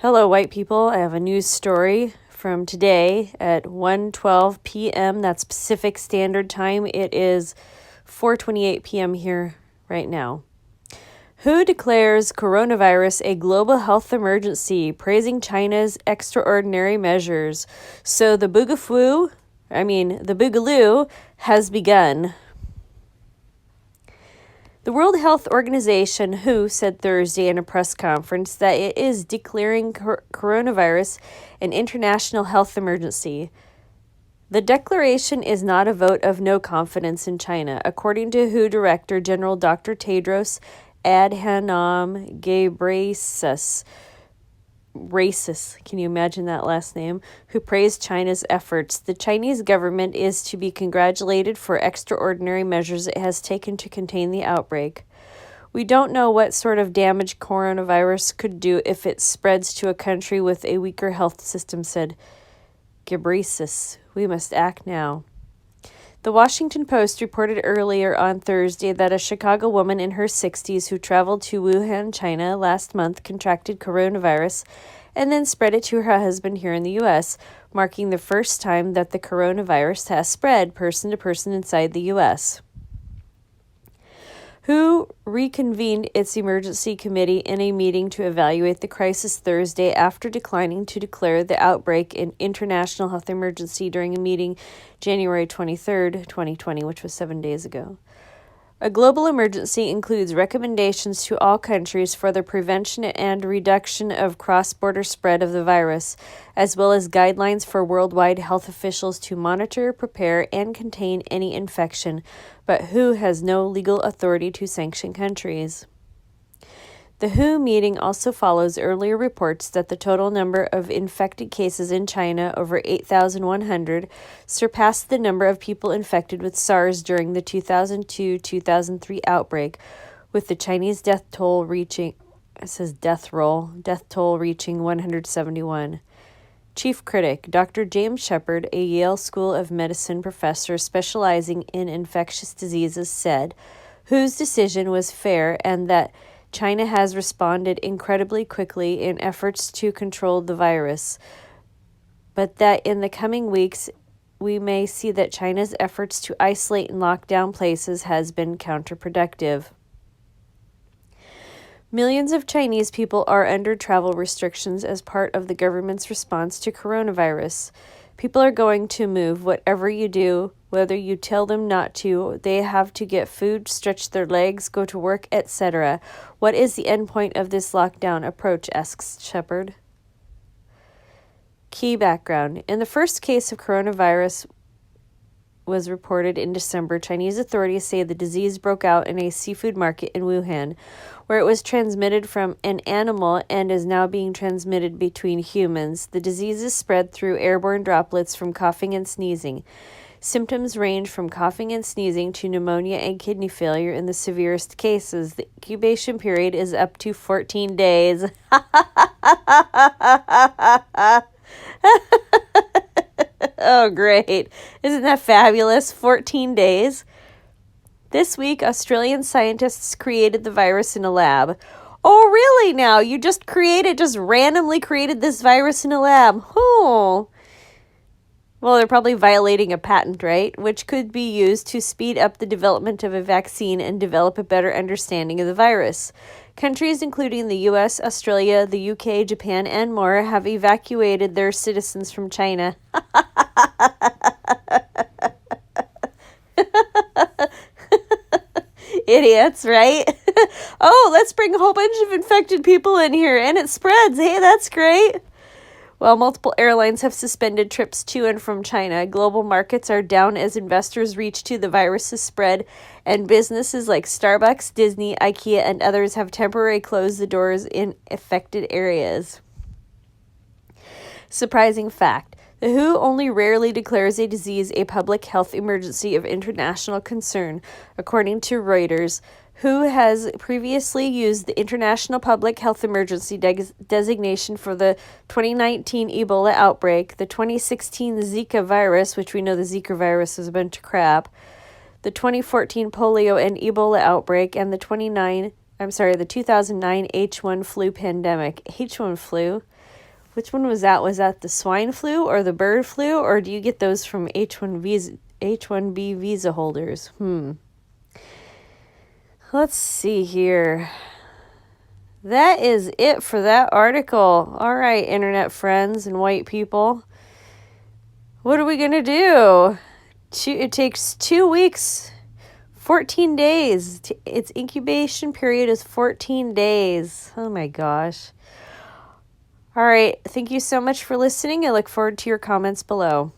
Hello, white people. I have a news story from today at 1:12 p.m. That's Pacific Standard Time. It is 4:28 p.m. here right now. WHO declares coronavirus a global health emergency, praising China's extraordinary measures. So the BoogaFwu, the Boogaloo, has begun. The World Health Organization, WHO, said Thursday in a press conference that it is declaring coronavirus an international health emergency. The declaration is not a vote of no confidence in China, according to WHO Director General Dr. Tedros Adhanom Ghebreyesus. Can you imagine that last name? Who praised China's efforts. The Chinese government is to be congratulated for extraordinary measures it has taken to contain the outbreak. We don't know what sort of damage coronavirus could do if it spreads to a country with a weaker health system, said Ghebreyesus. We must act now. The Washington Post reported earlier on Thursday that a Chicago woman in her 60s who traveled to Wuhan, China last month contracted coronavirus and then spread it to her husband here in the U.S., marking the first time that the coronavirus has spread person to person inside the U.S. WHO reconvened its emergency committee in a meeting to evaluate the crisis Thursday after declining to declare the outbreak an international health emergency during a meeting January 23, 2020, which was 7 days ago. A global emergency includes recommendations to all countries for the prevention and reduction of cross-border spread of the virus, as well as guidelines for worldwide health officials to monitor, prepare, and contain any infection, but WHO has no legal authority to sanction countries. The WHO meeting also follows earlier reports that the total number of infected cases in China, over 8,100, surpassed the number of people infected with SARS during the 2002-2003 outbreak, with the Chinese death toll reaching 171. Chief critic Dr. James Shepard, a Yale School of Medicine professor specializing in infectious diseases, said WHO's decision was fair and that China has responded incredibly quickly in efforts to control the virus, but that in the coming weeks we may see that China's efforts to isolate and lock down places has been counterproductive. Millions of Chinese people are under travel restrictions as part of the government's response to coronavirus. People are going to move, whatever you do, whether you tell them not to. They have to get food, stretch their legs, go to work, etc. What is the end point of this lockdown approach, asks Shepard. Key background. In the first case of coronavirus was reported in December, Chinese authorities say the disease broke out in a seafood market in Wuhan, where it was transmitted from an animal and is now being transmitted between humans. The disease is spread through airborne droplets from coughing and sneezing. Symptoms range from coughing and sneezing to pneumonia and kidney failure in the severest cases. The incubation period is up to 14 days. Oh, great. Isn't that fabulous? 14 days. This week, Australian scientists created the virus in a lab. Oh, really now? You just randomly created this virus in a lab. Oh. Well, they're probably violating a patent, right? Which could be used to speed up the development of a vaccine and develop a better understanding of the virus. Countries including the U.S., Australia, the UK, Japan, and more have evacuated their citizens from China. Idiots, right? Oh, let's bring a whole bunch of infected people in here and it spreads. Hey, that's great. Well, multiple airlines have suspended trips to and from China. Global markets are down as investors reach to the virus's spread, and businesses like Starbucks, Disney, IKEA, and others have temporarily closed the doors in affected areas. Surprising fact. The WHO only rarely declares a disease a public health emergency of international concern, according to Reuters. WHO has previously used the International Public Health Emergency designation for the 2019 Ebola outbreak, the 2016 Zika virus, which we know the Zika virus is a bunch of crap, the 2014 polio and Ebola outbreak, and the 2009 H1 flu pandemic. H1 flu? Which one was that? Was that the swine flu or the bird flu? Or do you get those from H1B visa holders? Let's see here. That is it for that article. All right, internet friends and white people. What are we going to do? It takes 2 weeks, 14 days. Its incubation period is 14 days. Oh my gosh. All right. Thank you so much for listening. I look forward to your comments below.